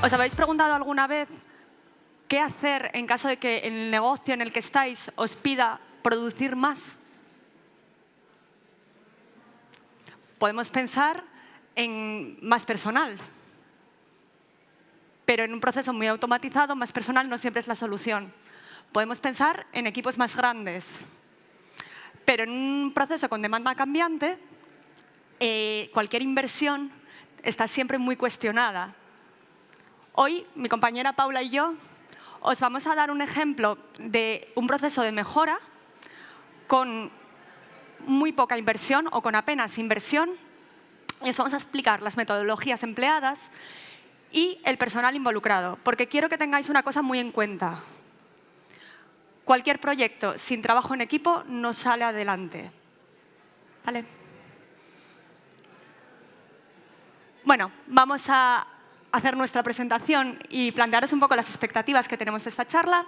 ¿Os habéis preguntado alguna vez qué hacer en caso de que el negocio en el que estáis os pida producir más? Podemos pensar en más personal, pero en un proceso muy automatizado, más personal no siempre es la solución. Podemos pensar en equipos más grandes, pero en un proceso con demanda cambiante, cualquier inversión está siempre muy cuestionada. Hoy, mi compañera Paula y yo os vamos a dar un ejemplo de un proceso de mejora con muy poca inversión o con apenas inversión. Y os vamos a explicar las metodologías empleadas y el personal involucrado, porque quiero que tengáis una cosa muy en cuenta. Cualquier proyecto sin trabajo en equipo no sale adelante. ¿Vale? Bueno, vamos a hacer nuestra presentación y plantearos un poco las expectativas que tenemos de esta charla.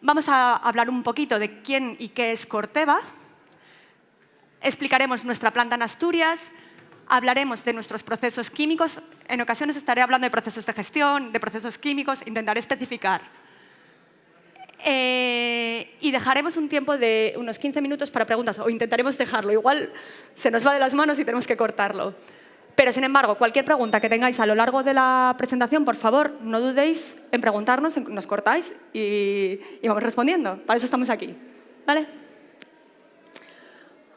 Vamos a hablar un poquito de quién y qué es Corteva. Explicaremos nuestra planta en Asturias. Hablaremos de nuestros procesos químicos. En ocasiones estaré hablando de procesos de gestión, de procesos químicos. Intentaré especificar. Y dejaremos un tiempo de unos 15 minutos para preguntas, o intentaremos dejarlo. Igual se nos va de las manos y tenemos que cortarlo. Pero, sin embargo, cualquier pregunta que tengáis a lo largo de la presentación, por favor, no dudéis en preguntarnos, nos cortáis y vamos respondiendo. Para eso estamos aquí. ¿Vale?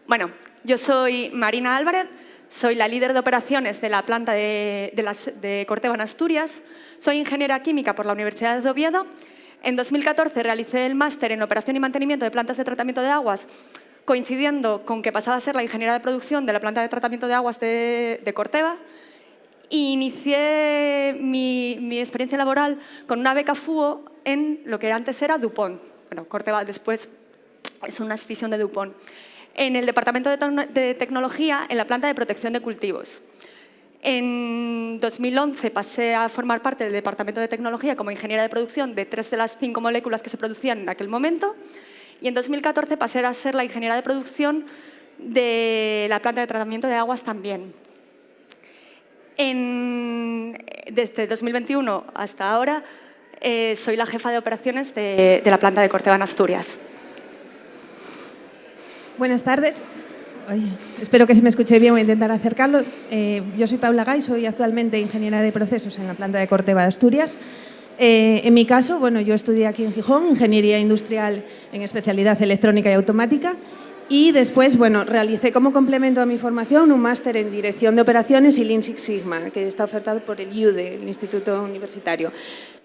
Bueno, yo soy Marina Álvarez, soy la líder de operaciones de la planta de Corteva en Asturias. Soy ingeniera química por la Universidad de Oviedo. En 2014 realicé el máster en operación y mantenimiento de plantas de tratamiento de aguas, coincidiendo con que pasaba a ser la ingeniera de producción de la planta de tratamiento de aguas de Corteva. Inicié mi experiencia laboral con una beca FUO en lo que antes era DuPont. Bueno, Corteva después es una escisión de DuPont. En el departamento de tecnología, en la planta de protección de cultivos. En 2011 pasé a formar parte del departamento de tecnología como ingeniera de producción de 3 de las 5 moléculas que se producían en aquel momento. Y en 2014 pasé a ser la ingeniera de producción de la planta de tratamiento de aguas también. Desde 2021 hasta ahora soy la jefa de operaciones de la planta de Corteva en Asturias. Buenas tardes. Espero que se me escuche bien, voy a intentar acercarlo. Yo soy Paula Gay, soy actualmente ingeniera de procesos en la planta de Corteva de Asturias. En mi caso, bueno, yo estudié aquí en Gijón, ingeniería industrial en especialidad electrónica y automática, y después, bueno, realicé como complemento a mi formación un máster en dirección de operaciones y Lean Six Sigma, que está ofertado por el IUDE, el Instituto Universitario.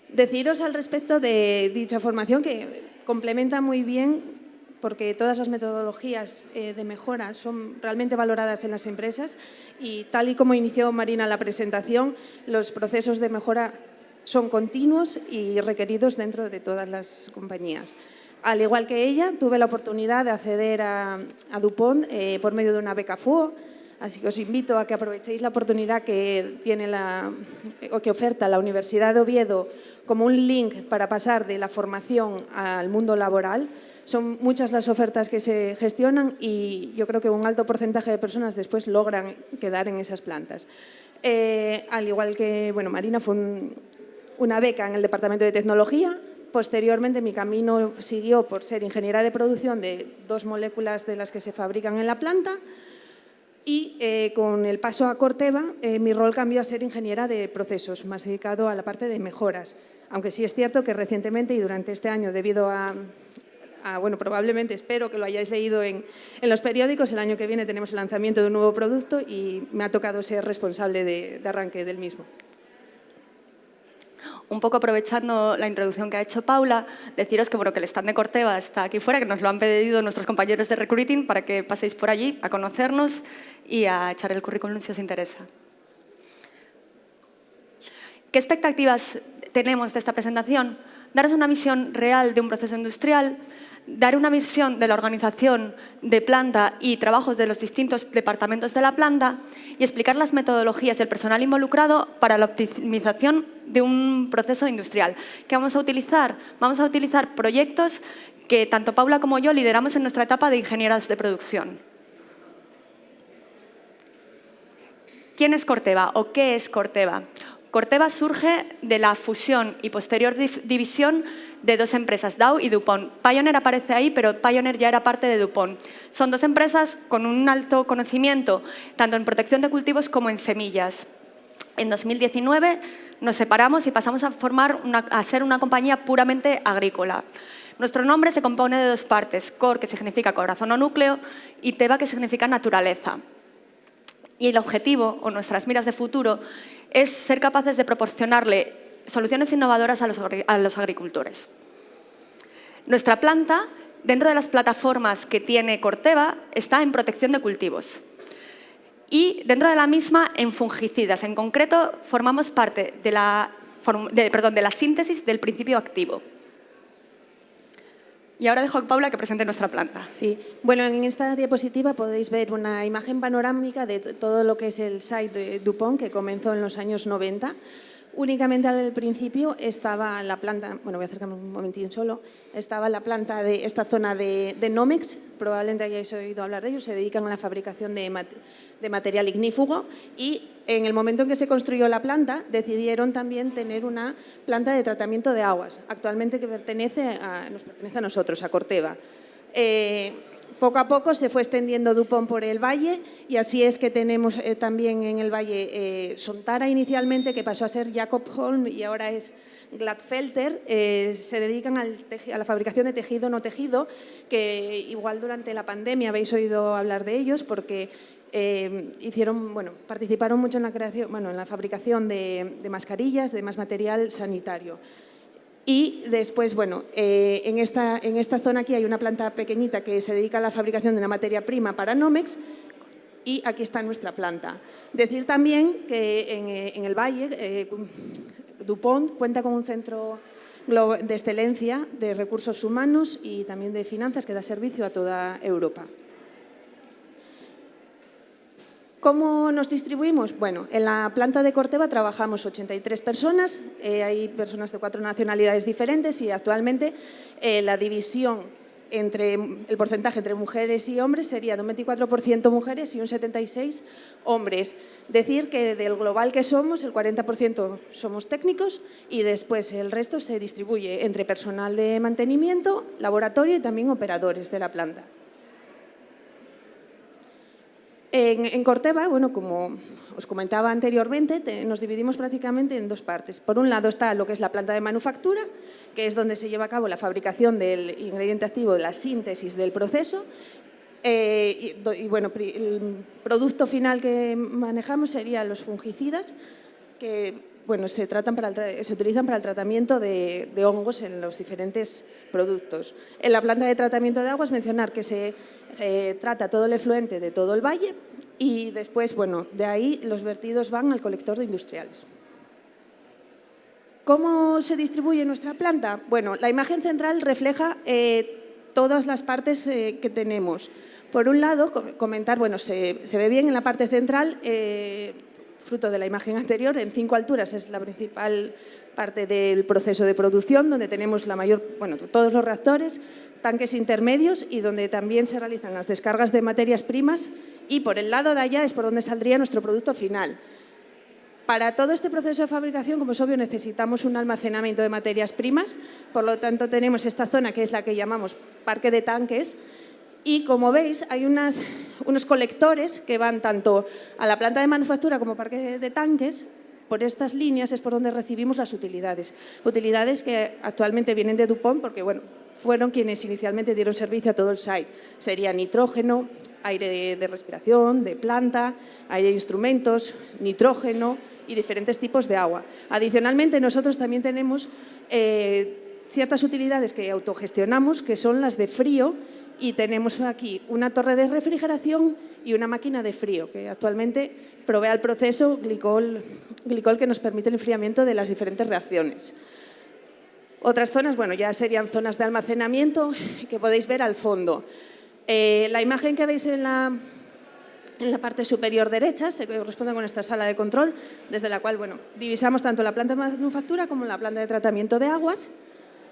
Deciros al respecto de dicha formación que complementa muy bien, porque todas las metodologías de mejora son realmente valoradas en las empresas y, tal y como inició Marina la presentación, los procesos de mejora son continuos y requeridos dentro de todas las compañías. Al igual que ella, tuve la oportunidad de acceder a DuPont por medio de una beca FUO, así que os invito a que aprovechéis la oportunidad que tiene que oferta la Universidad de Oviedo como un link para pasar de la formación al mundo laboral. Son muchas las ofertas que se gestionan y yo creo que un alto porcentaje de personas después logran quedar en esas plantas. Al igual que, bueno, Marina, fue una beca en el Departamento de Tecnología. Posteriormente, mi camino siguió por ser ingeniera de producción de 2 moléculas de las que se fabrican en la planta y con el paso a Corteva, mi rol cambió a ser ingeniera de procesos, más dedicado a la parte de mejoras. Aunque sí es cierto que recientemente y durante este año, debido bueno, probablemente, espero que lo hayáis leído en los periódicos, el año que viene tenemos el lanzamiento de un nuevo producto y me ha tocado ser responsable de arranque del mismo. Un poco aprovechando la introducción que ha hecho Paula, deciros que, bueno, que el stand de Corteva está aquí fuera, que nos lo han pedido nuestros compañeros de recruiting para que paséis por allí a conocernos y a echar el currículum si os interesa. ¿Qué expectativas tenemos de esta presentación? Daros una visión real de un proceso industrial, dar una visión de la organización de planta y trabajos de los distintos departamentos de la planta y explicar las metodologías y el personal involucrado para la optimización de un proceso industrial. ¿Qué vamos a utilizar? Vamos a utilizar proyectos que tanto Paula como yo lideramos en nuestra etapa de ingenieras de producción. ¿Quién es Corteva o qué es Corteva? Corteva surge de la fusión y posterior división de dos empresas, Dow y DuPont. Pioneer aparece ahí, pero Pioneer ya era parte de DuPont. Son dos empresas con un alto conocimiento, tanto en protección de cultivos como en semillas. En 2019 nos separamos y pasamos a ser una compañía puramente agrícola. Nuestro nombre se compone de dos partes, Cor, que significa corazón o núcleo, y Teva, que significa naturaleza. Y el objetivo, o nuestras miras de futuro, es ser capaces de proporcionarle soluciones innovadoras a los agricultores. Nuestra planta, dentro de las plataformas que tiene Corteva, está en protección de cultivos. Y dentro de la misma, en fungicidas. En concreto, formamos parte de la síntesis del principio activo. Y ahora dejo a Paula que presente nuestra planta. Sí, bueno, en esta diapositiva podéis ver una imagen panorámica de todo lo que es el site de DuPont, que comenzó en los años 90. Únicamente al principio estaba la planta, bueno, voy a acercarme un momentín solo, estaba la planta de esta zona de Nomex, probablemente hayáis oído hablar de ellos, se dedican a la fabricación de material ignífugo, y en el momento en que se construyó la planta decidieron también tener una planta de tratamiento de aguas, actualmente que nos pertenece a nosotros, a Corteva. Poco a poco se fue extendiendo DuPont por el valle, y así es que tenemos también en el valle Sontara inicialmente, que pasó a ser Jacob Holm y ahora es Glatfelter. Se dedican a la fabricación de tejido no tejido, que igual durante la pandemia habéis oído hablar de ellos porque participaron mucho en la creación, en la fabricación de mascarillas, de más material sanitario. Y después, en esta zona aquí hay una planta pequeñita que se dedica a la fabricación de una materia prima para Nomex, y aquí está nuestra planta. Decir también que en el valle DuPont cuenta con un centro de excelencia de recursos humanos y también de finanzas que da servicio a toda Europa. ¿Cómo nos distribuimos? Bueno, en la planta de Corteva trabajamos 83 personas, hay personas de 4 nacionalidades diferentes, y actualmente la división el porcentaje entre mujeres y hombres sería de un 24% mujeres y un 76% hombres. Decir que del global que somos, el 40% somos técnicos, y después el resto se distribuye entre personal de mantenimiento, laboratorio y también operadores de la planta. En Corteva, como os comentaba anteriormente, nos dividimos prácticamente en dos partes. Por un lado está lo que es la planta de manufactura, que es donde se lleva a cabo la fabricación del ingrediente activo, de la síntesis del proceso. El producto final que manejamos serían los fungicidas, que se utilizan para el tratamiento de hongos en los diferentes productos. En la planta de tratamiento de aguas, mencionar que se trata todo el efluente de todo el valle, y después, de ahí los vertidos van al colector de industriales. ¿Cómo se distribuye nuestra planta? Bueno, la imagen central refleja todas las partes que tenemos. Por un lado, comentar, se ve bien en la parte central, fruto de la imagen anterior, en 5 alturas es la principal parte del proceso de producción, donde tenemos todos los reactores, tanques intermedios, y donde también se realizan las descargas de materias primas, y por el lado de allá es por donde saldría nuestro producto final. Para todo este proceso de fabricación, como es obvio, necesitamos un almacenamiento de materias primas, por lo tanto tenemos esta zona que es la que llamamos parque de tanques, y como veis hay unos colectores que van tanto a la planta de manufactura como parque de tanques. Por estas líneas es por donde recibimos las utilidades. Utilidades que actualmente vienen de DuPont porque fueron quienes inicialmente dieron servicio a todo el site. Sería nitrógeno, aire de respiración, de planta, aire de instrumentos, nitrógeno y diferentes tipos de agua. Adicionalmente, nosotros también tenemos ciertas utilidades que autogestionamos, que son las de frío, y tenemos aquí una torre de refrigeración y una máquina de frío, que actualmente provee al proceso glicol que nos permite el enfriamiento de las diferentes reacciones. Otras zonas, ya serían zonas de almacenamiento que podéis ver al fondo. La imagen que veis en la parte superior derecha se corresponde con nuestra sala de control, desde la cual divisamos tanto la planta de manufactura como la planta de tratamiento de aguas.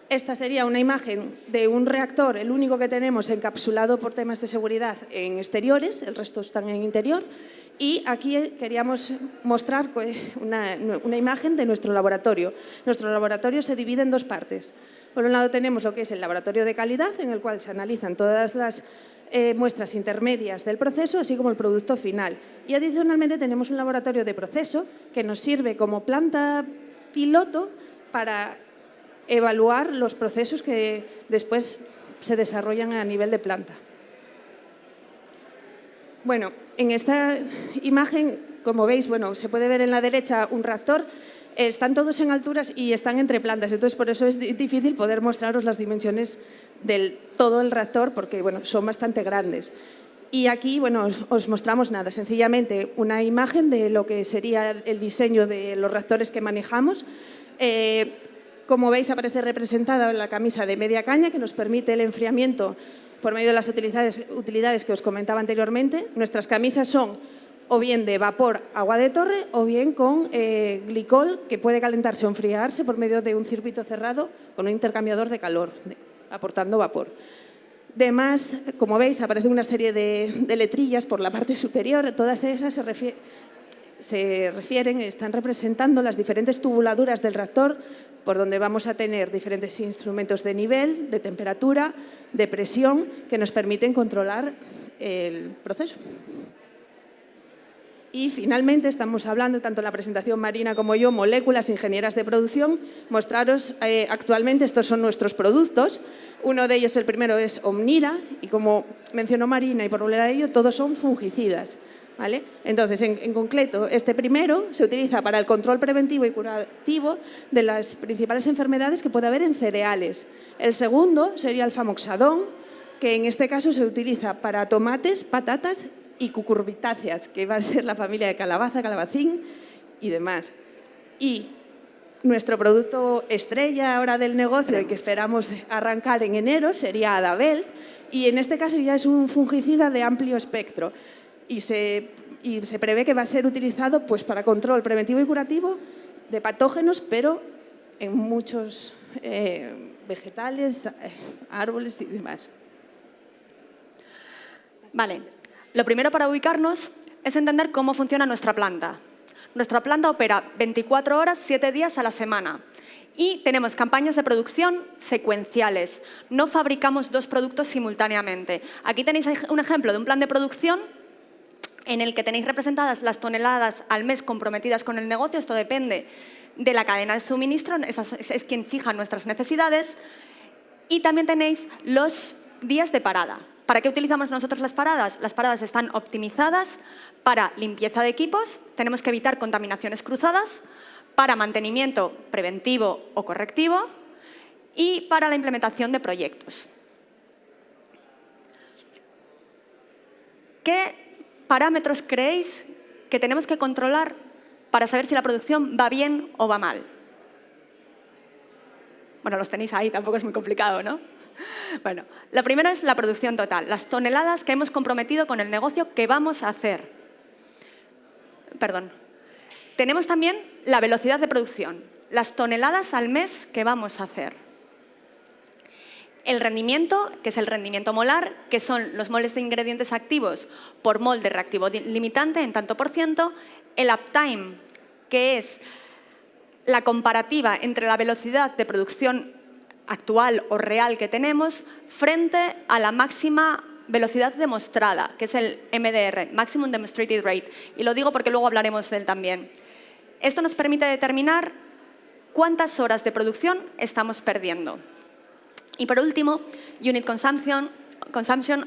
Esta sería una imagen de un reactor, el único que tenemos encapsulado por temas de seguridad en exteriores, el resto están en interior. Y aquí queríamos mostrar una imagen de nuestro laboratorio. Nuestro laboratorio se divide en dos partes. Por un lado tenemos lo que es el laboratorio de calidad, en el cual se analizan todas las muestras intermedias del proceso, así como el producto final. Y adicionalmente tenemos un laboratorio de proceso que nos sirve como planta piloto para evaluar los procesos que después se desarrollan a nivel de planta. Bueno, en esta imagen, como veis, se puede ver en la derecha un reactor. Están todos en alturas y están entre plantas, entonces por eso es difícil poder mostraros las dimensiones del todo el reactor, porque son bastante grandes. Y aquí os mostramos nada, sencillamente una imagen de lo que sería el diseño de los reactores que manejamos. Como veis, aparece representada la camisa de media caña, que nos permite el enfriamiento por medio de las utilidades que os comentaba anteriormente. Nuestras camisas son o bien de vapor, agua de torre, o bien con glicol, que puede calentarse o enfriarse por medio de un circuito cerrado con un intercambiador de calor, aportando vapor. Además, como veis, aparece una serie de letrillas por la parte superior. Todas esas están representando las diferentes tubuladuras del reactor, por donde vamos a tener diferentes instrumentos de nivel, de temperatura, de presión, que nos permiten controlar el proceso. Y finalmente estamos hablando, tanto en la presentación Marina como yo, moléculas ingenieras de producción. Mostraros actualmente, estos son nuestros productos. Uno de ellos, el primero, es Omnira, y como mencionó Marina, y por volver a ello, todos son fungicidas. ¿Vale? Entonces, en concreto, este primero se utiliza para el control preventivo y curativo de las principales enfermedades que puede haber en cereales. El segundo sería el famoxadón, que en este caso se utiliza para tomates, patatas y cucurbitáceas, que va a ser la familia de calabaza, calabacín y demás. Y nuestro producto estrella ahora del negocio, el que esperamos arrancar en enero, sería Adavelt, y en este caso ya es un fungicida de amplio espectro. Y se prevé que va a ser utilizado para control preventivo y curativo de patógenos, pero en muchos vegetales, árboles y demás. Vale. Lo primero para ubicarnos es entender cómo funciona nuestra planta. Nuestra planta opera 24 horas, 7 días a la semana. Y tenemos campañas de producción secuenciales. No fabricamos dos productos simultáneamente. Aquí tenéis un ejemplo de un plan de producción en el que tenéis representadas las toneladas al mes comprometidas con el negocio. Esto depende de la cadena de suministro, es quien fija nuestras necesidades. Y también tenéis los días de parada. ¿Para qué utilizamos nosotros las paradas? Las paradas están optimizadas para limpieza de equipos, tenemos que evitar contaminaciones cruzadas, para mantenimiento preventivo o correctivo y para la implementación de proyectos. ¿Qué parámetros creéis que tenemos que controlar para saber si la producción va bien o va mal? Bueno, los tenéis ahí, tampoco es muy complicado, ¿no? Bueno, lo primero es la producción total, las toneladas que hemos comprometido con el negocio que vamos a hacer. Perdón. Tenemos también la velocidad de producción, las toneladas al mes que vamos a hacer. El rendimiento, que es el rendimiento molar, que son los moles de ingredientes activos por mol de reactivo limitante en tanto por ciento. El uptime, que es la comparativa entre la velocidad de producción actual o real que tenemos frente a la máxima velocidad demostrada, que es el MDR, Maximum Demonstrated Rate. Y lo digo porque luego hablaremos de él también. Esto nos permite determinar cuántas horas de producción estamos perdiendo. Y por último, Unit Consumption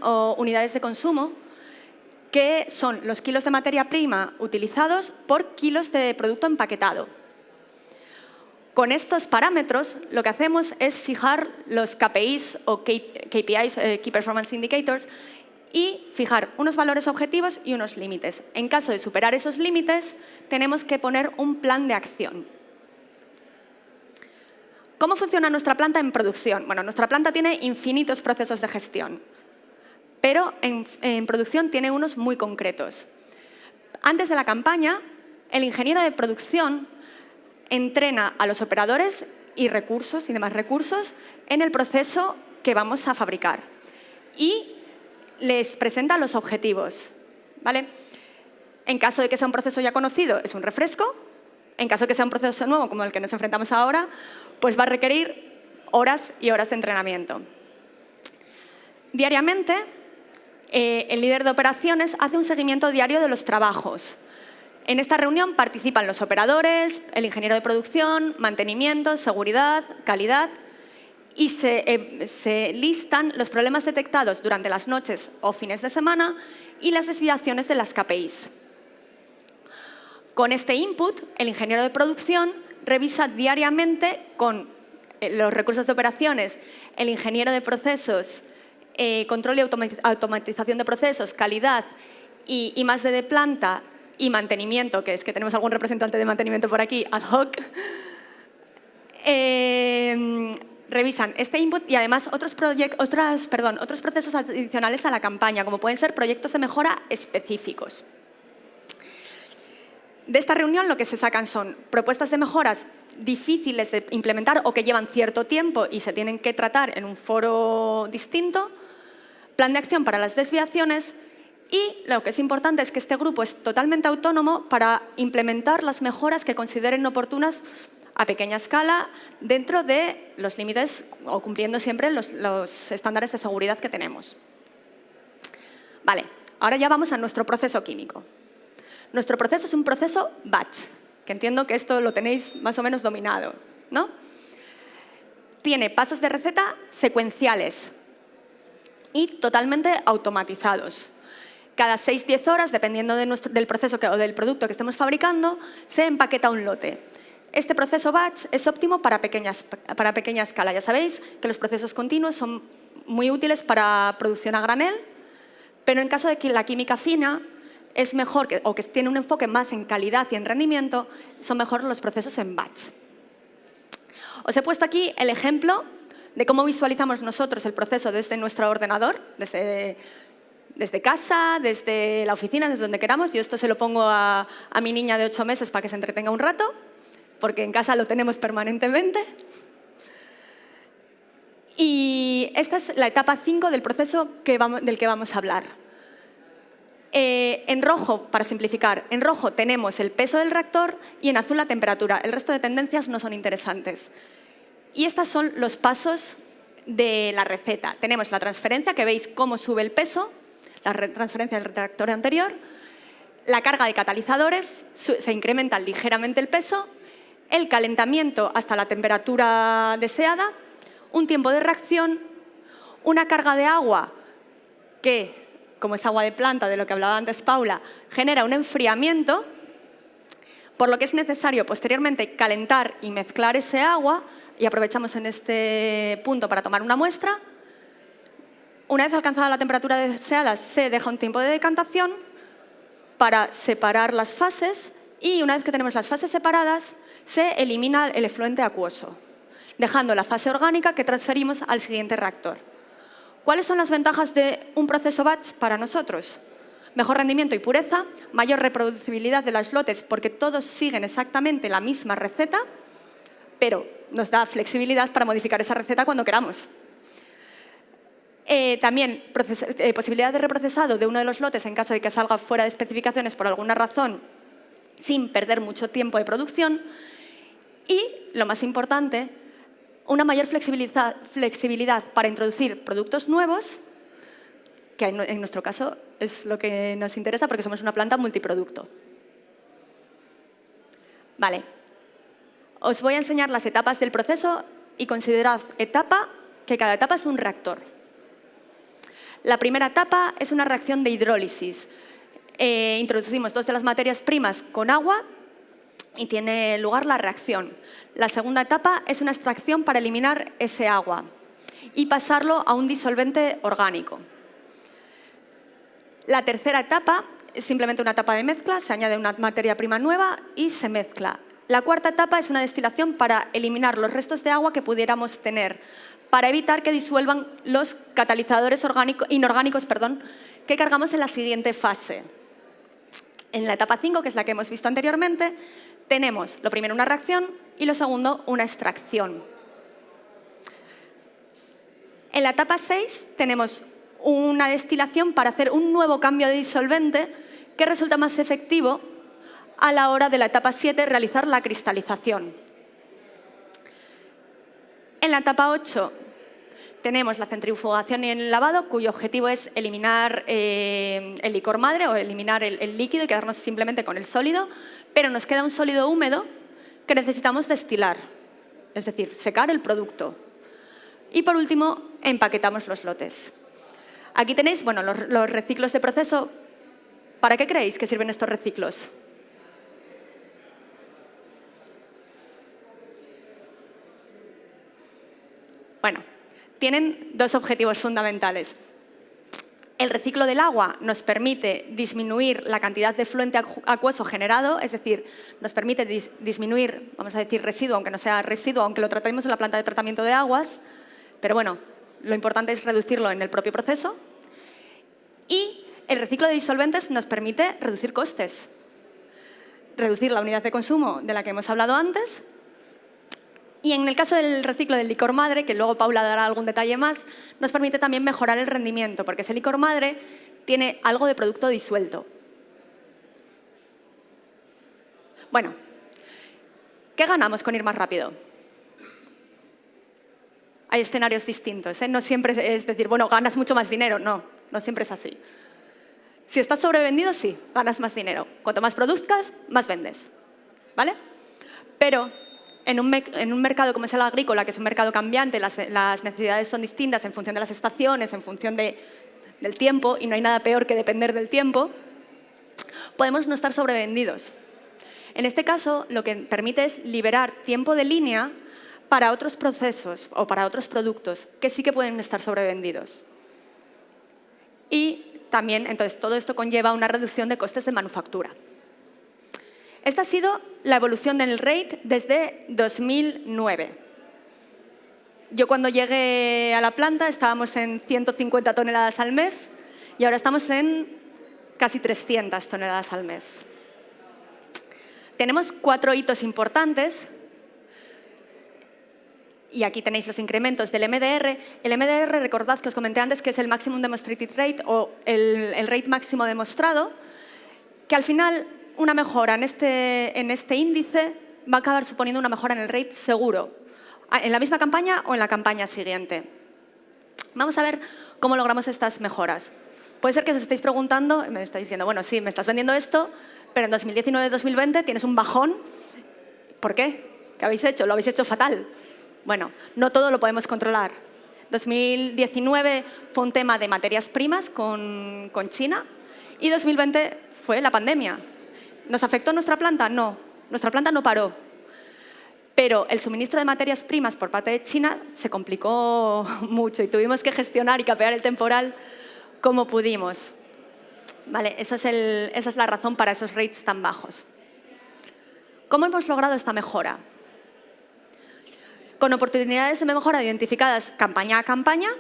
o unidades de consumo, que son los kilos de materia prima utilizados por kilos de producto empaquetado. Con estos parámetros, lo que hacemos es fijar los KPIs o KPIs, Key Performance Indicators, y fijar unos valores objetivos y unos límites. En caso de superar esos límites, tenemos que poner un plan de acción. ¿Cómo funciona nuestra planta en producción? Bueno, nuestra planta tiene infinitos procesos de gestión, pero en producción tiene unos muy concretos. Antes de la campaña, el ingeniero de producción entrena a los operadores y recursos y demás recursos en el proceso que vamos a fabricar. Y les presenta los objetivos, ¿vale? En caso de que sea un proceso ya conocido, es un refresco. En caso de que sea un proceso nuevo, como el que nos enfrentamos ahora, pues va a requerir horas y horas de entrenamiento. Diariamente, el líder de operaciones hace un seguimiento diario de los trabajos. En esta reunión participan los operadores, el ingeniero de producción, mantenimiento, seguridad, calidad y se listan los problemas detectados durante las noches o fines de semana y las desviaciones de las KPIs. Con este input, el ingeniero de producción revisa diariamente con los recursos de operaciones, el ingeniero de procesos, control y automatización de procesos, calidad y más de planta y mantenimiento, que es que tenemos algún representante de mantenimiento por aquí, ad hoc, revisan este input y además otros procesos adicionales a la campaña, como pueden ser proyectos de mejora específicos. De esta reunión lo que se sacan son propuestas de mejoras difíciles de implementar o que llevan cierto tiempo y se tienen que tratar en un foro distinto, plan de acción para las desviaciones y lo que es importante es que este grupo es totalmente autónomo para implementar las mejoras que consideren oportunas a pequeña escala dentro de los límites o cumpliendo siempre los estándares de seguridad que tenemos. Vale, ahora ya vamos a nuestro proceso químico. Nuestro proceso es un proceso batch, que entiendo que esto lo tenéis más o menos dominado, ¿no? Tiene pasos de receta secuenciales y totalmente automatizados. Cada 6-10 horas, dependiendo del proceso o del producto que estemos fabricando, se empaqueta un lote. Este proceso batch es óptimo para pequeña escala. Ya sabéis que los procesos continuos son muy útiles para producción a granel, pero en caso de que la química fina es mejor, o que tiene un enfoque más en calidad y en rendimiento, son mejores los procesos en batch. Os he puesto aquí el ejemplo de cómo visualizamos nosotros el proceso desde nuestro ordenador, desde casa, desde la oficina, desde donde queramos. Yo esto se lo pongo a mi niña de 8 meses para que se entretenga un rato, porque en casa lo tenemos permanentemente. Y esta es la etapa 5 del proceso del que vamos a hablar. En rojo, para simplificar, en rojo tenemos el peso del reactor y en azul la temperatura. El resto de tendencias no son interesantes. Y estos son los pasos de la receta. Tenemos la transferencia, que veis cómo sube el peso, la transferencia del reactor anterior, la carga de catalizadores, se incrementa ligeramente el peso, el calentamiento hasta la temperatura deseada, un tiempo de reacción, una carga de agua que, como es agua de planta, de lo que hablaba antes Paula, genera un enfriamiento, por lo que es necesario posteriormente calentar y mezclar ese agua, y aprovechamos en este punto para tomar una muestra. Una vez alcanzada la temperatura deseada, se deja un tiempo de decantación para separar las fases y una vez que tenemos las fases separadas, se elimina el efluente acuoso, dejando la fase orgánica que transferimos al siguiente reactor. ¿Cuáles son las ventajas de un proceso batch para nosotros? Mejor rendimiento y pureza, mayor reproducibilidad de los lotes porque todos siguen exactamente la misma receta, pero nos da flexibilidad para modificar esa receta cuando queramos. También posibilidad de reprocesado de uno de los lotes en caso de que salga fuera de especificaciones por alguna razón sin perder mucho tiempo de producción. Y, lo más importante, una mayor flexibilidad para introducir productos nuevos, que en nuestro caso es lo que nos interesa porque somos una planta multiproducto. Vale. Os voy a enseñar las etapas del proceso y considerad que cada etapa es un reactor. La primera etapa es una reacción de hidrólisis. Introducimos 2 de las materias primas con agua y tiene lugar la reacción. La segunda etapa es una extracción para eliminar ese agua y pasarlo a un disolvente orgánico. La tercera etapa es simplemente una etapa de mezcla, se añade una materia prima nueva y se mezcla. La cuarta etapa es una destilación para eliminar los restos de agua que pudiéramos tener, para evitar que disuelvan los catalizadores inorgánicos que cargamos en la siguiente fase. En la etapa 5, que es la que hemos visto anteriormente, tenemos lo primero una reacción y lo segundo una extracción. En la etapa 6 tenemos una destilación para hacer un nuevo cambio de disolvente que resulta más efectivo a la hora de la etapa 7 realizar la cristalización. En la etapa 8 tenemos la centrifugación y el lavado, cuyo objetivo es eliminar el licor madre o eliminar el líquido y quedarnos simplemente con el sólido, pero nos queda un sólido húmedo que necesitamos destilar, es decir, secar el producto. Y por último, empaquetamos los lotes. Aquí tenéis los reciclos de proceso. ¿Para qué creéis que sirven estos reciclos? Bueno, tienen dos objetivos fundamentales. El reciclo del agua nos permite disminuir la cantidad de fluente acuoso generado, es decir, nos permite disminuir, vamos a decir, residuo, aunque no sea residuo, aunque lo tratemos en la planta de tratamiento de aguas, pero bueno, lo importante es reducirlo en el propio proceso. Y el reciclo de disolventes nos permite reducir costes, reducir la unidad de consumo de la que hemos hablado antes. Y en el caso del reciclo del licor madre, que luego Paula dará algún detalle más, nos permite también mejorar el rendimiento, porque ese licor madre tiene algo de producto disuelto. Bueno, ¿qué ganamos con ir más rápido? Hay escenarios distintos, ¿eh? No siempre es decir, bueno, ganas mucho más dinero. No, no siempre es así. Si estás sobrevendido, sí, ganas más dinero. Cuanto más produzcas, más vendes. ¿Vale? Pero en un mercado como es el agrícola, que es un mercado cambiante, las necesidades son distintas en función de las estaciones, en función del tiempo, y no hay nada peor que depender del tiempo, podemos no estar sobrevendidos. En este caso, lo que permite es liberar tiempo de línea para otros procesos o para otros productos que sí que pueden estar sobrevendidos. Y también, entonces, todo esto conlleva una reducción de costes de manufactura. Esta ha sido la evolución del rate desde 2009. Yo cuando llegué a la planta estábamos en 150 toneladas al mes y ahora estamos en casi 300 toneladas al mes. Tenemos 4 hitos importantes y aquí tenéis los incrementos del MDR. El MDR, recordad que os comenté antes que es el Maximum Demonstrated Rate o el rate máximo demostrado, que al final una mejora en este índice va a acabar suponiendo una mejora en el rate seguro, en la misma campaña o en la campaña siguiente. Vamos a ver cómo logramos estas mejoras. Puede ser que os estéis preguntando, me estáis diciendo, bueno, sí, me estás vendiendo esto, pero en 2019-2020 tienes un bajón. ¿Por qué? ¿Qué habéis hecho? Lo habéis hecho fatal. Bueno, no todo lo podemos controlar. 2019 fue un tema de materias primas con China y 2020 fue la pandemia. ¿Nos afectó nuestra planta? No, nuestra planta no paró. Pero el suministro de materias primas por parte de China se complicó mucho y tuvimos que gestionar y capear el temporal como pudimos. Vale, esa es la razón para esos rates tan bajos. ¿Cómo hemos logrado esta mejora? Con oportunidades de mejora identificadas campaña a campaña,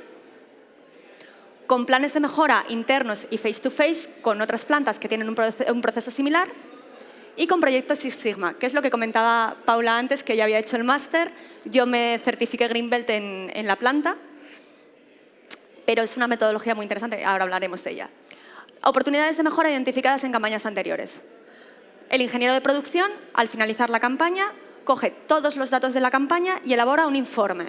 con planes de mejora internos y face-to-face con otras plantas que tienen un proceso similar, y con proyectos Six Sigma, que es lo que comentaba Paula antes, que ya había hecho el máster. Yo me certifiqué Green Belt en la planta, pero es una metodología muy interesante, ahora hablaremos de ella. Oportunidades de mejora identificadas en campañas anteriores. El ingeniero de producción, al finalizar la campaña, coge todos los datos de la campaña y elabora un informe.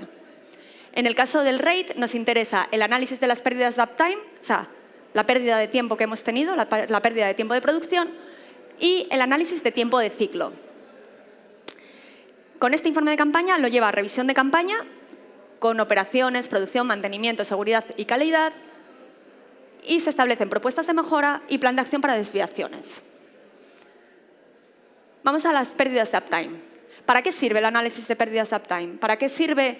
En el caso del rate, nos interesa el análisis de las pérdidas de uptime, o sea, la pérdida de tiempo que hemos tenido, la pérdida de tiempo de producción, y el análisis de tiempo de ciclo. Con este informe de campaña lo lleva a revisión de campaña con operaciones, producción, mantenimiento, seguridad y calidad, y se establecen propuestas de mejora y plan de acción para desviaciones. Vamos a las pérdidas de uptime. ¿Para qué sirve el análisis de pérdidas de uptime? ¿Para qué sirve?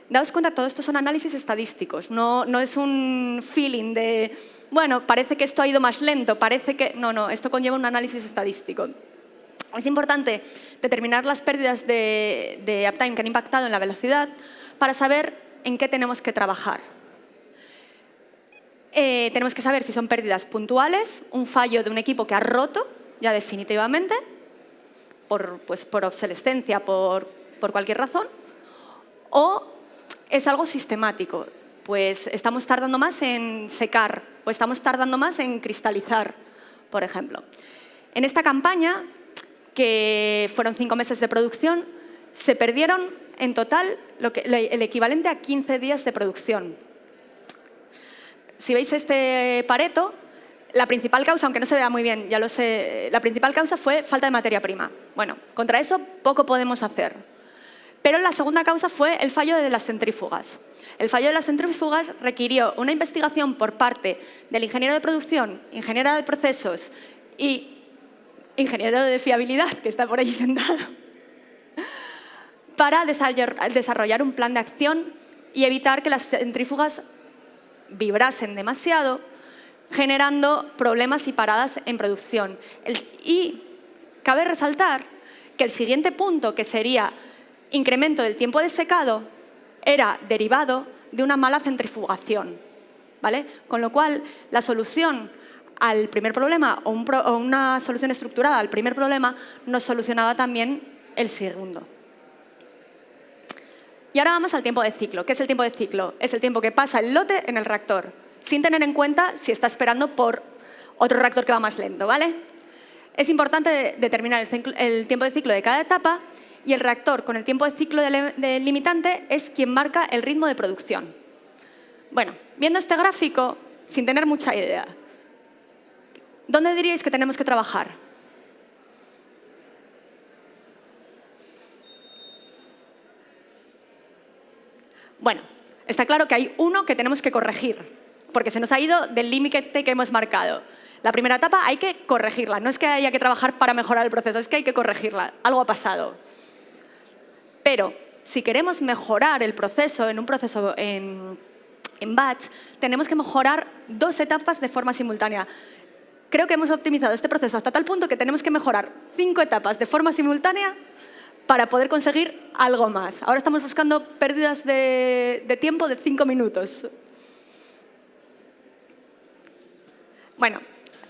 Daos cuenta, todo esto son análisis estadísticos, no es un feeling de, bueno, parece que esto ha ido más lento, parece que… No, esto conlleva un análisis estadístico. Es importante determinar las pérdidas de uptime que han impactado en la velocidad para saber en qué tenemos que trabajar. Tenemos que saber si son pérdidas puntuales, un fallo de un equipo que ha roto ya definitivamente, por obsolescencia, por cualquier razón, o es algo sistemático. pues estamos tardando más en secar o estamos tardando más en cristalizar, por ejemplo. En esta campaña, que fueron 5 meses de producción, se perdieron en total el equivalente a 15 días de producción. Si veis este Pareto, la principal causa, aunque no se vea muy bien, ya lo sé, la principal causa fue falta de materia prima. Bueno, contra eso poco podemos hacer. Pero la segunda causa fue el fallo de las centrífugas. El fallo de las centrífugas requirió una investigación por parte del ingeniero de producción, ingeniera de procesos y ingeniero de fiabilidad, que está por ahí sentado, para desarrollar un plan de acción y evitar que las centrífugas vibrasen demasiado, generando problemas y paradas en producción. Y cabe resaltar que el siguiente punto, que sería incremento del tiempo de secado, era derivado de una mala centrifugación, ¿vale? Con lo cual, la solución al primer problema o una solución estructurada al primer problema nos solucionaba también el segundo. Y ahora vamos al tiempo de ciclo. ¿Qué es el tiempo de ciclo? Es el tiempo que pasa el lote en el reactor, sin tener en cuenta si está esperando por otro reactor que va más lento, ¿vale? Es importante determinar el tiempo de ciclo de cada etapa y el reactor con el tiempo de ciclo del limitante es quien marca el ritmo de producción. Bueno, viendo este gráfico, sin tener mucha idea, ¿dónde diríais que tenemos que trabajar? Bueno, está claro que hay uno que tenemos que corregir, porque se nos ha ido del límite que hemos marcado. La primera etapa hay que corregirla, no es que haya que trabajar para mejorar el proceso, es que hay que corregirla, algo ha pasado. Pero si queremos mejorar el proceso en un proceso en batch, tenemos que mejorar 2 etapas de forma simultánea. Creo que hemos optimizado este proceso hasta tal punto que tenemos que mejorar 5 etapas de forma simultánea para poder conseguir algo más. Ahora estamos buscando pérdidas de tiempo de 5 minutos. Bueno,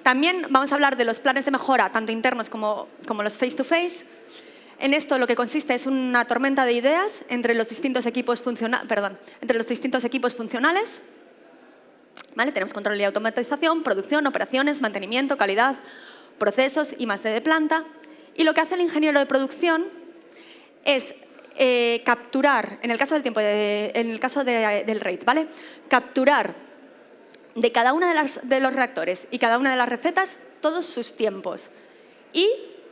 también vamos a hablar de los planes de mejora, tanto internos como los face-to-face. En esto lo que consiste es una tormenta de ideas entre los distintos equipos funcionales. ¿Vale? Tenemos control y automatización, producción, operaciones, mantenimiento, calidad, procesos y más de planta. Y lo que hace el ingeniero de producción es capturar, en el caso del tiempo, del rate, ¿vale? Capturar de cada uno de los reactores y cada una de las recetas todos sus tiempos. Y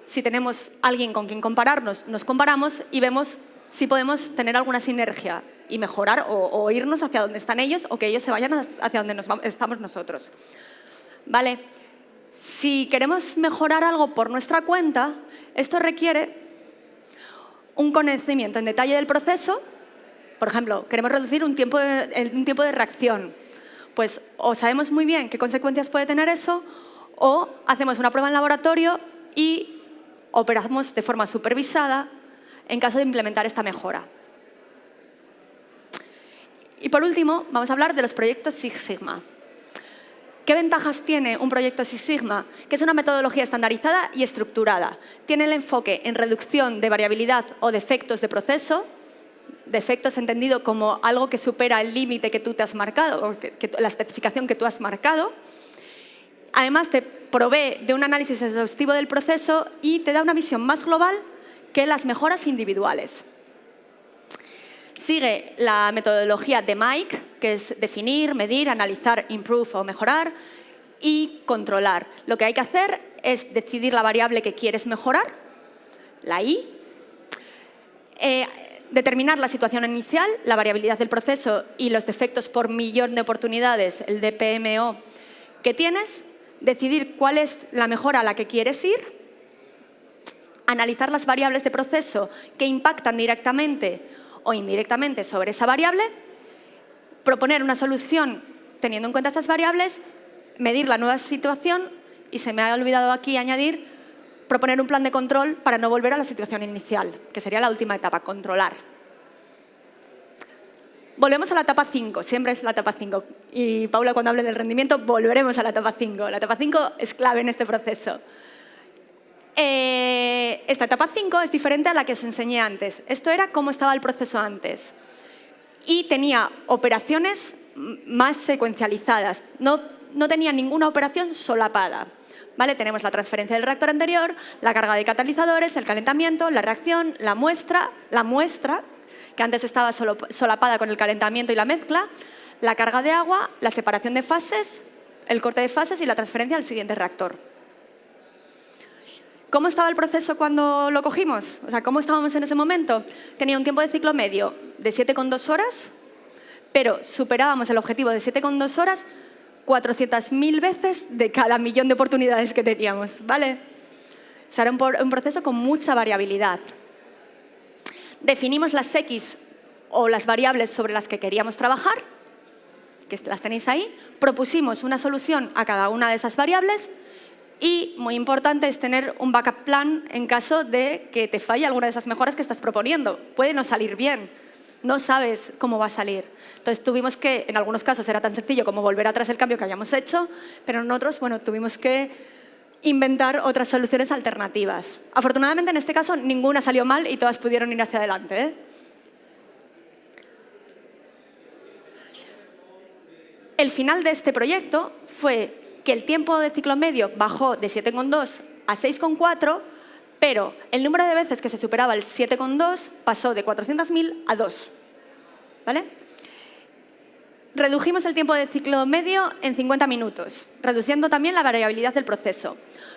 si tenemos alguien con quien compararnos, nos comparamos y vemos si podemos tener alguna sinergia y mejorar o irnos hacia donde están ellos o que ellos se vayan hacia donde estamos nosotros. ¿Vale? Si queremos mejorar algo por nuestra cuenta, esto requiere un conocimiento en detalle del proceso. Por ejemplo, queremos reducir un tiempo de reacción. Pues o sabemos muy bien qué consecuencias puede tener eso o hacemos una prueba en laboratorio y operamos de forma supervisada en caso de implementar esta mejora. Y por último, vamos a hablar de los proyectos Six Sigma. ¿Qué ventajas tiene un proyecto Six Sigma? Que es una metodología estandarizada y estructurada. Tiene el enfoque en reducción de variabilidad o defectos de proceso, defectos entendido como algo que supera el límite que tú te has marcado, o la especificación que tú has marcado. Además, te provee de un análisis exhaustivo del proceso y te da una visión más global que las mejoras individuales. Sigue la metodología de Mike, que es definir, medir, analizar, improve o mejorar, y controlar. Lo que hay que hacer es decidir la variable que quieres mejorar, la I, determinar la situación inicial, la variabilidad del proceso y los defectos por millón de oportunidades, el DPMO, que tienes, decidir cuál es la mejora a la que quieres ir, analizar las variables de proceso que impactan directamente o indirectamente sobre esa variable, proponer una solución teniendo en cuenta esas variables, medir la nueva situación y se me ha olvidado aquí añadir, proponer un plan de control para no volver a la situación inicial, que sería la última etapa, controlar. Volvemos a la etapa 5, siempre es la etapa 5. Y Paula, cuando hable del rendimiento, volveremos a la etapa 5. La etapa 5 es clave en este proceso. Esta etapa 5 es diferente a la que os enseñé antes. Esto era cómo estaba el proceso antes. Y tenía operaciones más secuencializadas. No tenían ninguna operación solapada. ¿Vale? Tenemos la transferencia del reactor anterior, la carga de catalizadores, el calentamiento, la reacción, la muestra, que antes estaba solapada con el calentamiento y la mezcla, la carga de agua, la separación de fases, el corte de fases y la transferencia al siguiente reactor. ¿Cómo estaba el proceso cuando lo cogimos? O sea, ¿cómo estábamos en ese momento? Tenía un tiempo de ciclo medio de 7,2 horas, pero superábamos el objetivo de 7,2 horas 400.000 veces de cada millón de oportunidades que teníamos, ¿vale? O sea, era un proceso con mucha variabilidad. Definimos las X o las variables sobre las que queríamos trabajar, que las tenéis ahí. Propusimos una solución a cada una de esas variables y, muy importante, es tener un backup plan en caso de que te falle alguna de esas mejoras que estás proponiendo. Puede no salir bien. No sabes cómo va a salir. Entonces tuvimos que, en algunos casos era tan sencillo como volver atrás el cambio que habíamos hecho, pero en otros, bueno, tuvimos que inventar otras soluciones alternativas. Afortunadamente, en este caso, ninguna salió mal y todas pudieron ir hacia adelante, ¿eh? El final de este proyecto fue que el tiempo de ciclo medio bajó de 7,2 a 6,4, pero el número de veces que se superaba el 7,2 pasó de 400.000 a 2. ¿Vale? Redujimos el tiempo de ciclo medio en 50 minutos, reduciendo también la variabilidad del proceso.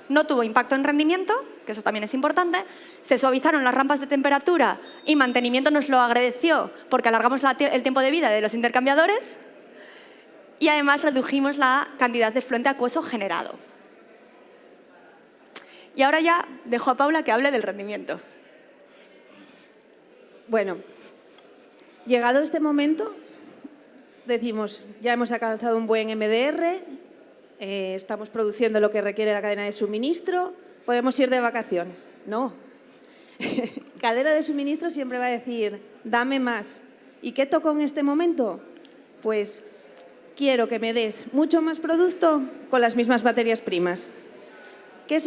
No tuvo impacto en rendimiento, que eso también es importante. Se suavizaron las rampas de temperatura y mantenimiento nos lo agradeció porque alargamos el tiempo de vida de los intercambiadores y además redujimos la cantidad de fluente acuoso generado. Y ahora ya dejo a Paula que hable del rendimiento. Bueno, llegado este momento, decimos, ya hemos alcanzado un buen MDR, estamos produciendo lo que requiere la cadena de suministro, podemos ir de vacaciones. No. Cadena de suministro siempre va a decir, dame más. ¿Y qué toco en este momento? Pues quiero que me des mucho más producto con las mismas materias primas. ¿Qué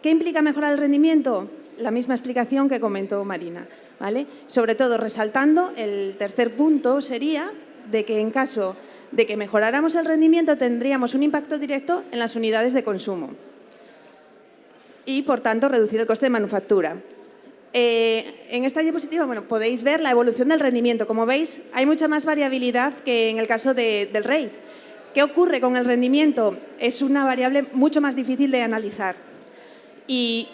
implica mejorar el rendimiento? La misma explicación que comentó Marina, ¿vale? Sobre todo resaltando, el tercer punto sería de que en caso de que mejoráramos el rendimiento tendríamos un impacto directo en las unidades de consumo y, por tanto, reducir el coste de manufactura. En esta diapositiva podéis ver la evolución del rendimiento. Como veis, hay mucha más variabilidad que en el caso del RAID. ¿Qué ocurre con el rendimiento? Es una variable mucho más difícil de analizar. Y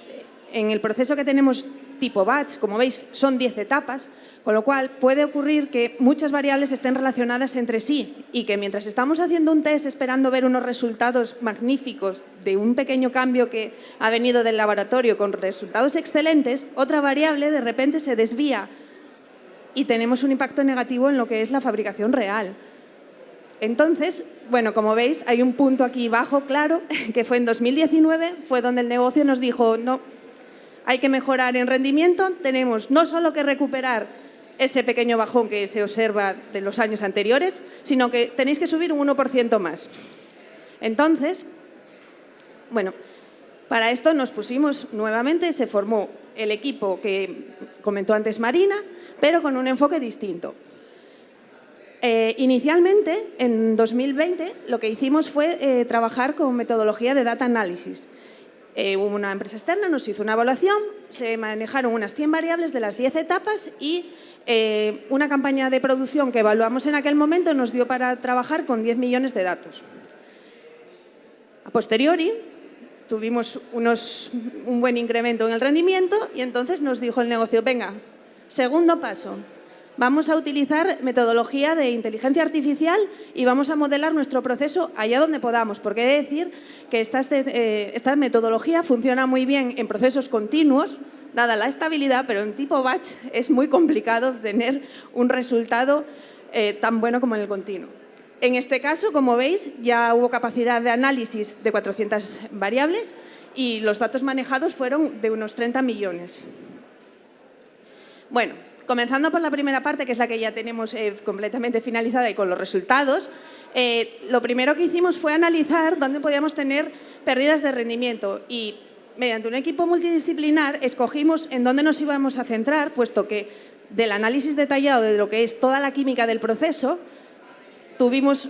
en el proceso que tenemos tipo batch, como veis, son 10 etapas, con lo cual puede ocurrir que muchas variables estén relacionadas entre sí y que mientras estamos haciendo un test esperando ver unos resultados magníficos de un pequeño cambio que ha venido del laboratorio con resultados excelentes, otra variable de repente se desvía y tenemos un impacto negativo en lo que es la fabricación real. Entonces, bueno, como veis, hay un punto aquí bajo, claro, que fue en 2019, fue donde el negocio nos dijo, no, hay que mejorar en rendimiento, tenemos no solo que recuperar ese pequeño bajón que se observa de los años anteriores, sino que tenéis que subir un 1% más. Entonces, bueno, para esto nos pusimos nuevamente, se formó el equipo que comentó antes Marina, pero con un enfoque distinto. Inicialmente, en 2020, lo que hicimos fue trabajar con metodología de data analysis. Una empresa externa nos hizo una evaluación, se manejaron unas 100 variables de las 10 etapas y una campaña de producción que evaluamos en aquel momento nos dio para trabajar con 10 millones de datos. A posteriori, tuvimos un buen incremento en el rendimiento y entonces nos dijo el negocio, venga, segundo paso. Vamos a utilizar metodología de inteligencia artificial y vamos a modelar nuestro proceso allá donde podamos, porque he de decir que esta metodología funciona muy bien en procesos continuos, dada la estabilidad, pero en tipo batch es muy complicado obtener un resultado tan bueno como en el continuo. En este caso, como veis, ya hubo capacidad de análisis de 400 variables y los datos manejados fueron de unos 30 millones. Bueno, comenzando por la primera parte, que es la que ya tenemos completamente finalizada y con los resultados, lo primero que hicimos fue analizar dónde podíamos tener pérdidas de rendimiento y mediante un equipo multidisciplinar escogimos en dónde nos íbamos a centrar, puesto que del análisis detallado de lo que es toda la química del proceso, tuvimos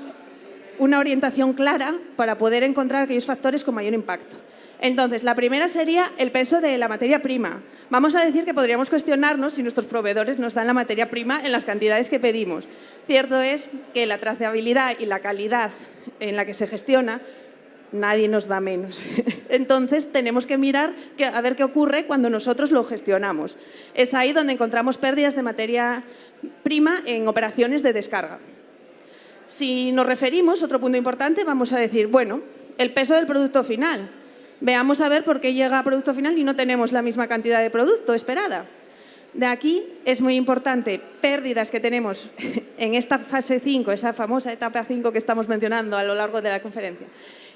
una orientación clara para poder encontrar aquellos factores con mayor impacto. Entonces, la primera sería el peso de la materia prima. Vamos a decir que podríamos cuestionarnos si nuestros proveedores nos dan la materia prima en las cantidades que pedimos. Cierto es que la trazabilidad y la calidad en la que se gestiona, nadie nos da menos. Entonces, tenemos que mirar a ver qué ocurre cuando nosotros lo gestionamos. Es ahí donde encontramos pérdidas de materia prima en operaciones de descarga. Si nos referimos, otro punto importante, vamos a decir, bueno, el peso del producto final. Veamos a ver por qué llega a producto final y no tenemos la misma cantidad de producto esperada. De aquí es muy importante pérdidas que tenemos en esta fase 5, esa famosa etapa 5 que estamos mencionando a lo largo de la conferencia.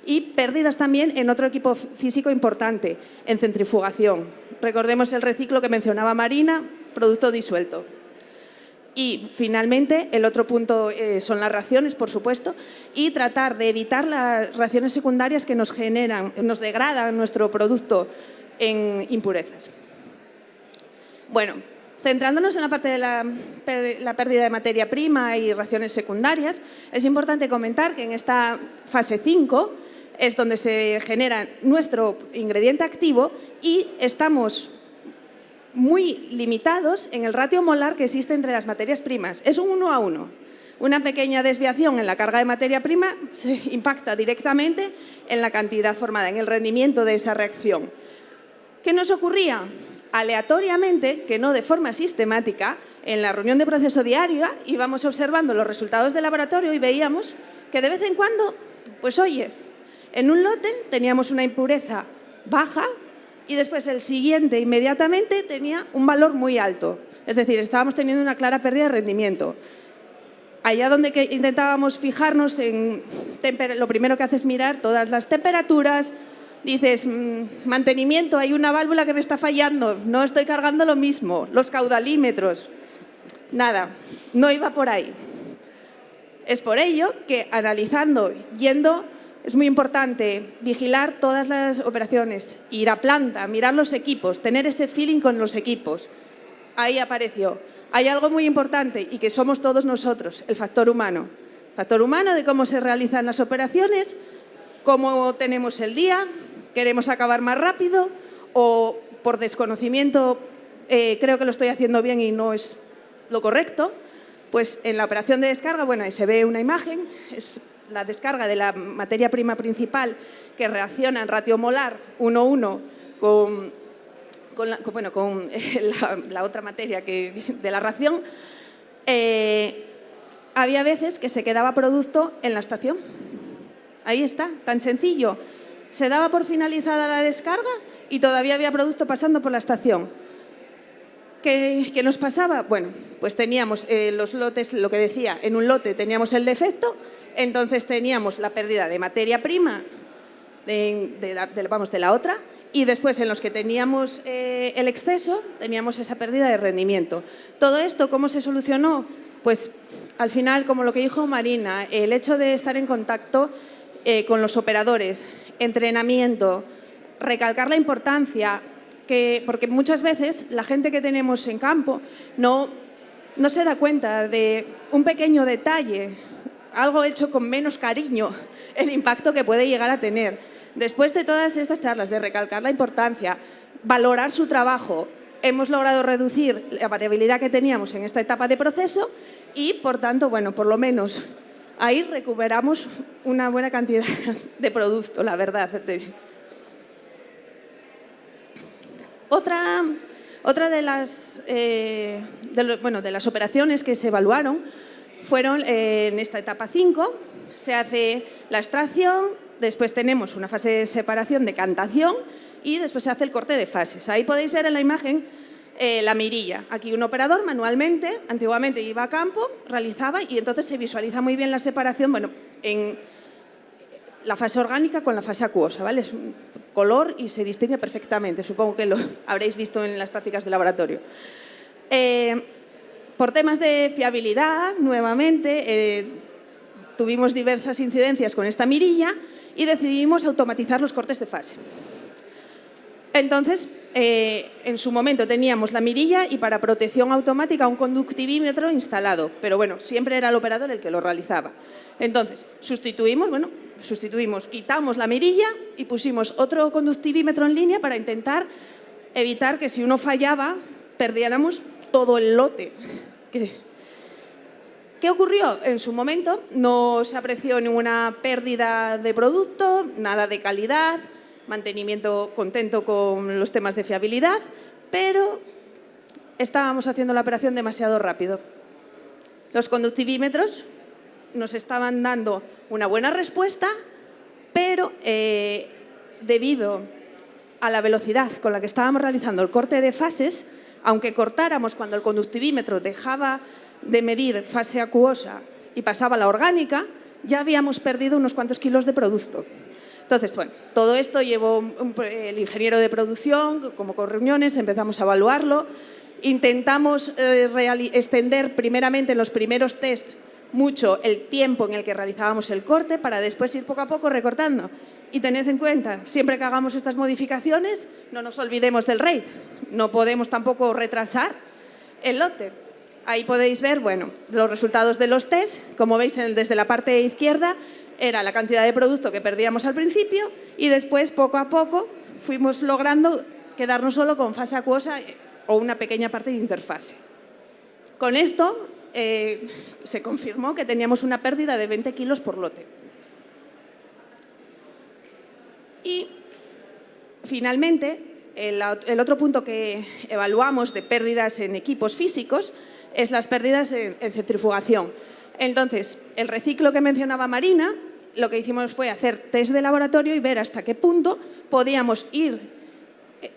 Y pérdidas también en otro equipo físico importante, en centrifugación. Recordemos el reciclo que mencionaba Marina, producto disuelto. Y, finalmente, el otro punto son las reacciones, por supuesto, y tratar de evitar las reacciones secundarias que nos degradan nuestro producto en impurezas. Bueno, centrándonos en la parte de la pérdida de materia prima y reacciones secundarias, es importante comentar que en esta fase 5 es donde se genera nuestro ingrediente activo y estamos muy limitados en el ratio molar que existe entre las materias primas. Es un 1 a 1. Una pequeña desviación en la carga de materia prima se impacta directamente en la cantidad formada, en el rendimiento de esa reacción. ¿Qué nos ocurría? Aleatoriamente, que no de forma sistemática, en la reunión de proceso diaria íbamos observando los resultados del laboratorio y veíamos que de vez en cuando, pues oye, en un lote teníamos una impureza baja y después el siguiente inmediatamente tenía un valor muy alto. Es decir, estábamos teniendo una clara pérdida de rendimiento. Allá donde intentábamos fijarnos en lo primero que haces es mirar todas las temperaturas, dices, mantenimiento, hay una válvula que me está fallando, no estoy cargando lo mismo, los caudalímetros. Nada, no iba por ahí. Es por ello que analizando, es muy importante vigilar todas las operaciones, ir a planta, mirar los equipos, tener ese feeling con los equipos. Ahí apareció. Hay algo muy importante y que somos todos nosotros, el factor humano. Factor humano de cómo se realizan las operaciones, cómo tenemos el día, queremos acabar más rápido o por desconocimiento creo que lo estoy haciendo bien y no es lo correcto. Pues en la operación de descarga, bueno, ahí se ve una imagen, es la descarga de la materia prima principal que reacciona en ratio molar 1:1 con la otra materia de la reacción. Había veces que se quedaba producto en la estación. Ahí está, tan sencillo. Se daba por finalizada la descarga y todavía había producto pasando por la estación. ¿Qué nos pasaba? Bueno, pues teníamos los lotes, lo que decía, en un lote teníamos el defecto, entonces teníamos la pérdida de materia prima de la otra y después en los que teníamos el exceso teníamos esa pérdida de rendimiento. Todo esto, ¿cómo se solucionó? Pues al final, como lo que dijo Marina, el hecho de estar en contacto con los operadores, entrenamiento, recalcar la importancia, porque muchas veces la gente que tenemos en campo no se da cuenta de un pequeño detalle, algo hecho con menos cariño, el impacto que puede llegar a tener. Después de todas estas charlas de recalcar la importancia, valorar su trabajo, hemos logrado reducir la variabilidad que teníamos en esta etapa de proceso y, por tanto, bueno, por lo menos ahí recuperamos una buena cantidad de producto, la verdad. Otra de las operaciones que se evaluaron fueron en esta etapa 5, se hace la extracción, después tenemos una fase de separación, decantación y después se hace el corte de fases. Ahí podéis ver en la imagen la mirilla. Aquí un operador manualmente, antiguamente iba a campo, realizaba y entonces se visualiza muy bien la separación, bueno, en la fase orgánica con la fase acuosa, ¿vale? Es un color y se distingue perfectamente, supongo que lo habréis visto en las prácticas de laboratorio. Por temas de fiabilidad, nuevamente, tuvimos diversas incidencias con esta mirilla y decidimos automatizar los cortes de fase. Entonces, en su momento teníamos la mirilla y para protección automática un conductivímetro instalado, pero bueno, siempre era el operador el que lo realizaba. Entonces, quitamos la mirilla y pusimos otro conductivímetro en línea para intentar evitar que si uno fallaba, perdiéramos todo el lote. ¿Qué ocurrió? En su momento no se apreció ninguna pérdida de producto, nada de calidad, mantenimiento contento con los temas de fiabilidad, pero estábamos haciendo la operación demasiado rápido. Los conductivímetros nos estaban dando una buena respuesta, pero debido a la velocidad con la que estábamos realizando el corte de fases, aunque cortáramos cuando el conductivímetro dejaba de medir fase acuosa y pasaba a la orgánica, ya habíamos perdido unos cuantos kilos de producto. Entonces, bueno, todo esto llevó el ingeniero de producción, como con reuniones, empezamos a evaluarlo, intentamos extender primeramente en los primeros test mucho el tiempo en el que realizábamos el corte para después ir poco a poco recortando. Y tened en cuenta, siempre que hagamos estas modificaciones, no nos olvidemos del rate. No podemos tampoco retrasar el lote. Ahí podéis ver, bueno, los resultados de los test. Como veis, desde la parte izquierda era la cantidad de producto que perdíamos al principio y después, poco a poco, fuimos logrando quedarnos solo con fase acuosa o una pequeña parte de interfase. Con esto se confirmó que teníamos una pérdida de 20 kilos por lote. Y finalmente, el otro punto que evaluamos de pérdidas en equipos físicos es las pérdidas en centrifugación. Entonces, el reciclo que mencionaba Marina, lo que hicimos fue hacer test de laboratorio y ver hasta qué punto podíamos ir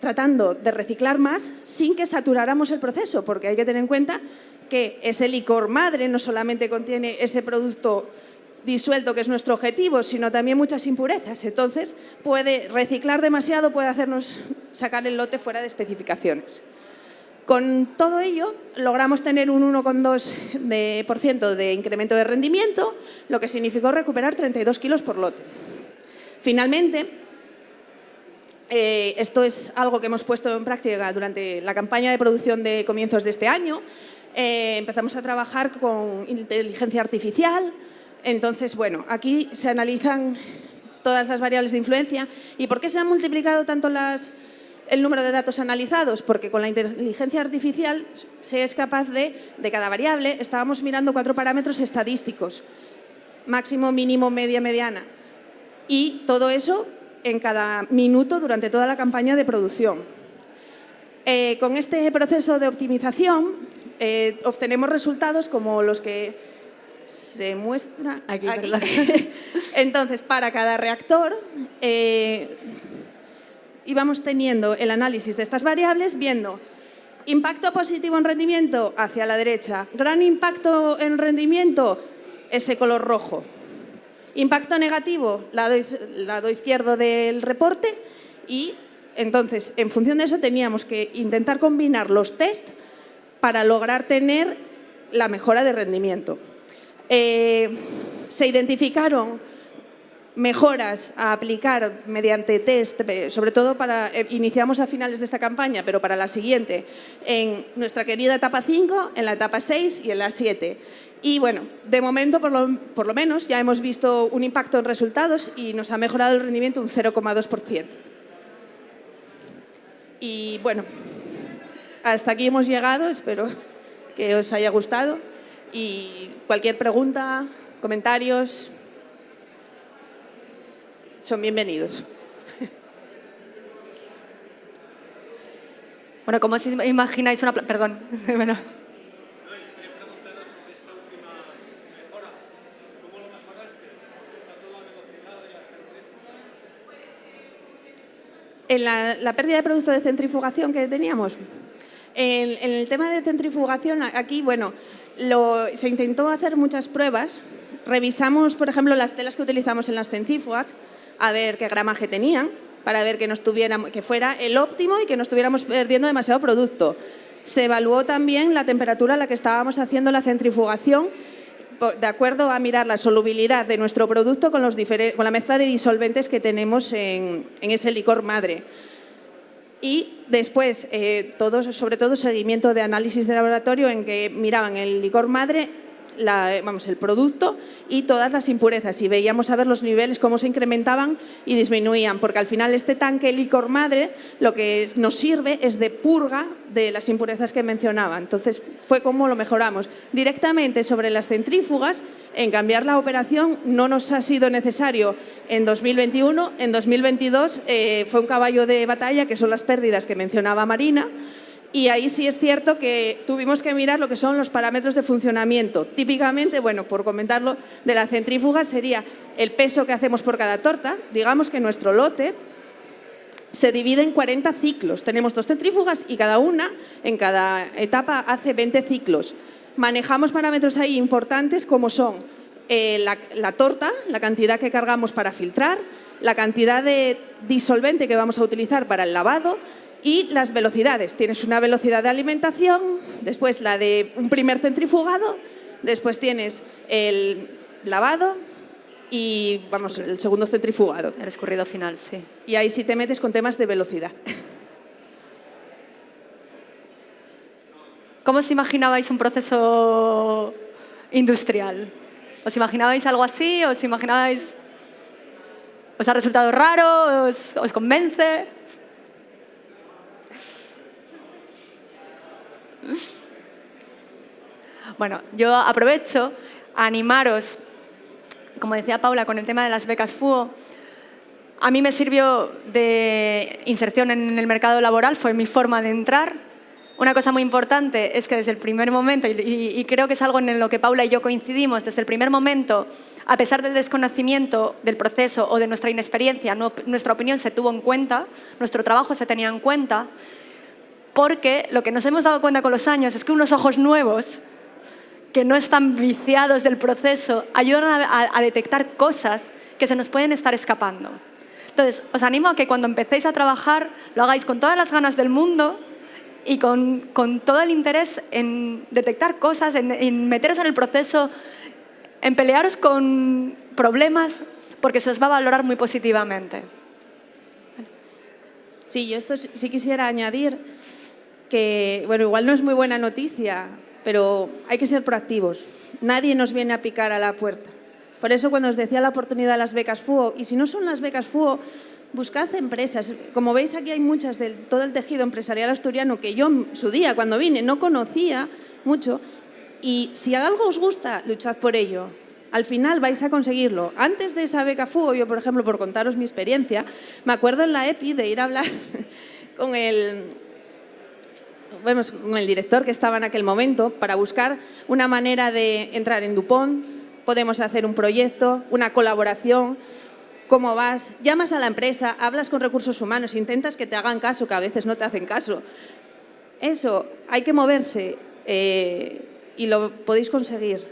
tratando de reciclar más sin que saturáramos el proceso, porque hay que tener en cuenta que ese licor madre no solamente contiene ese producto disuelto que es nuestro objetivo, sino también muchas impurezas. Entonces, reciclar demasiado puede hacernos sacar el lote fuera de especificaciones. Con todo ello, logramos tener un 1,2% de incremento de rendimiento, lo que significó recuperar 32 kilos por lote. Finalmente, esto es algo que hemos puesto en práctica durante la campaña de producción de comienzos de este año. Empezamos a trabajar con inteligencia artificial. Entonces, bueno, aquí se analizan todas las variables de influencia. ¿Y por qué se han multiplicado tanto el número de datos analizados? Porque con la inteligencia artificial se es capaz de cada variable, estábamos mirando 4 parámetros estadísticos, máximo, mínimo, media, mediana. Y todo eso en cada minuto durante toda la campaña de producción. Con este proceso de optimización obtenemos resultados como los que se muestra aquí. Entonces, para cada reactor íbamos teniendo el análisis de estas variables, viendo impacto positivo en rendimiento hacia la derecha, gran impacto en rendimiento, ese color rojo. Impacto negativo, lado izquierdo del reporte, y entonces, en función de eso, teníamos que intentar combinar los test para lograr tener la mejora de rendimiento. Se identificaron mejoras a aplicar mediante test, sobre todo iniciamos a finales de esta campaña, pero para la siguiente, en nuestra querida etapa 5, en la etapa 6 y en la 7. Y bueno, de momento, por lo menos, ya hemos visto un impacto en resultados y nos ha mejorado el rendimiento un 0,2%. Y bueno, hasta aquí hemos llegado, espero que os haya gustado. Y cualquier pregunta, comentarios, son bienvenidos. Bueno, ¿cómo os imagináis una... Perdón. Bueno. En la pérdida de producto de centrifugación que teníamos, en el tema de centrifugación, aquí, bueno, se intentó hacer muchas pruebas. Revisamos, por ejemplo, las telas que utilizamos en las centrífugas, a ver qué gramaje tenían, para ver que fuera el óptimo y que no estuviéramos perdiendo demasiado producto. Se evaluó también la temperatura a la que estábamos haciendo la centrifugación, de acuerdo a mirar la solubilidad de nuestro producto con la mezcla de disolventes que tenemos en ese licor madre. Y después, sobre todo, seguimiento de análisis de laboratorio en que miraban el licor madre, el producto y todas las impurezas. Y veíamos a ver los niveles, cómo se incrementaban y disminuían. Porque al final este tanque licor madre lo que nos sirve es de purga de las impurezas que mencionaba. Entonces fue como lo mejoramos. Directamente sobre las centrífugas, en cambiar la operación no nos ha sido necesario en 2021. En 2022 fue un caballo de batalla, que son las pérdidas que mencionaba Marina. Y ahí sí es cierto que tuvimos que mirar lo que son los parámetros de funcionamiento. Típicamente, bueno, por comentarlo, de la centrífuga sería el peso que hacemos por cada torta. Digamos que nuestro lote se divide en 40 ciclos. Tenemos 2 centrífugas y cada una, en cada etapa, hace 20 ciclos. Manejamos parámetros ahí importantes como son la torta, la cantidad que cargamos para filtrar, la cantidad de disolvente que vamos a utilizar para el lavado, y las velocidades. Tienes una velocidad de alimentación, después la de un primer centrifugado, después tienes el lavado y el segundo centrifugado. El escurrido final, sí. Y ahí sí te metes con temas de velocidad. ¿Cómo os imaginabais un proceso industrial? ¿Os imaginabais algo así? ¿Os imaginabais? ¿Os ha resultado raro? ¿Os convence? Bueno, yo aprovecho a animaros, como decía Paula, con el tema de las becas FUO. A mí me sirvió de inserción en el mercado laboral, fue mi forma de entrar. Una cosa muy importante es que desde el primer momento, y creo que es algo en lo que Paula y yo coincidimos, desde el primer momento, a pesar del desconocimiento del proceso o de nuestra inexperiencia, nuestra opinión se tuvo en cuenta, nuestro trabajo se tenía en cuenta, porque lo que nos hemos dado cuenta con los años es que unos ojos nuevos, que no están viciados del proceso, ayudan a detectar cosas que se nos pueden estar escapando. Entonces, os animo a que cuando empecéis a trabajar lo hagáis con todas las ganas del mundo y con todo el interés en detectar cosas, en meteros en el proceso, en pelearos con problemas, porque se os va a valorar muy positivamente. Sí, yo esto sí quisiera añadir que, bueno, igual no es muy buena noticia, pero hay que ser proactivos. Nadie nos viene a picar a la puerta. Por eso cuando os decía la oportunidad de las becas FUO, y si no son las becas FUO, buscad empresas. Como veis, aquí hay muchas de todo el tejido empresarial asturiano que yo, en su día, cuando vine, no conocía mucho. Y si algo os gusta, luchad por ello. Al final vais a conseguirlo. Antes de esa beca FUO, yo, por ejemplo, por contaros mi experiencia, me acuerdo en la EPI de ir a hablar con el director que estaba en aquel momento para buscar una manera de entrar en Dupont. Podemos hacer un proyecto, una colaboración. ¿Cómo vas? Llamas a la empresa, hablas con recursos humanos, intentas que te hagan caso, que a veces no te hacen caso. Eso, hay que moverse y lo podéis conseguir.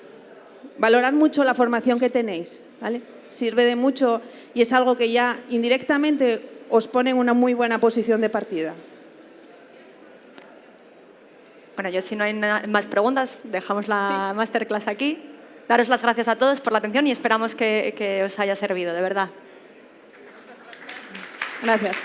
Valorad mucho la formación que tenéis, ¿vale? Sirve de mucho y es algo que ya indirectamente os pone en una muy buena posición de partida. Bueno, yo si no hay más preguntas, dejamos la masterclass aquí. Daros las gracias a todos por la atención y esperamos que os haya servido, de verdad. Gracias.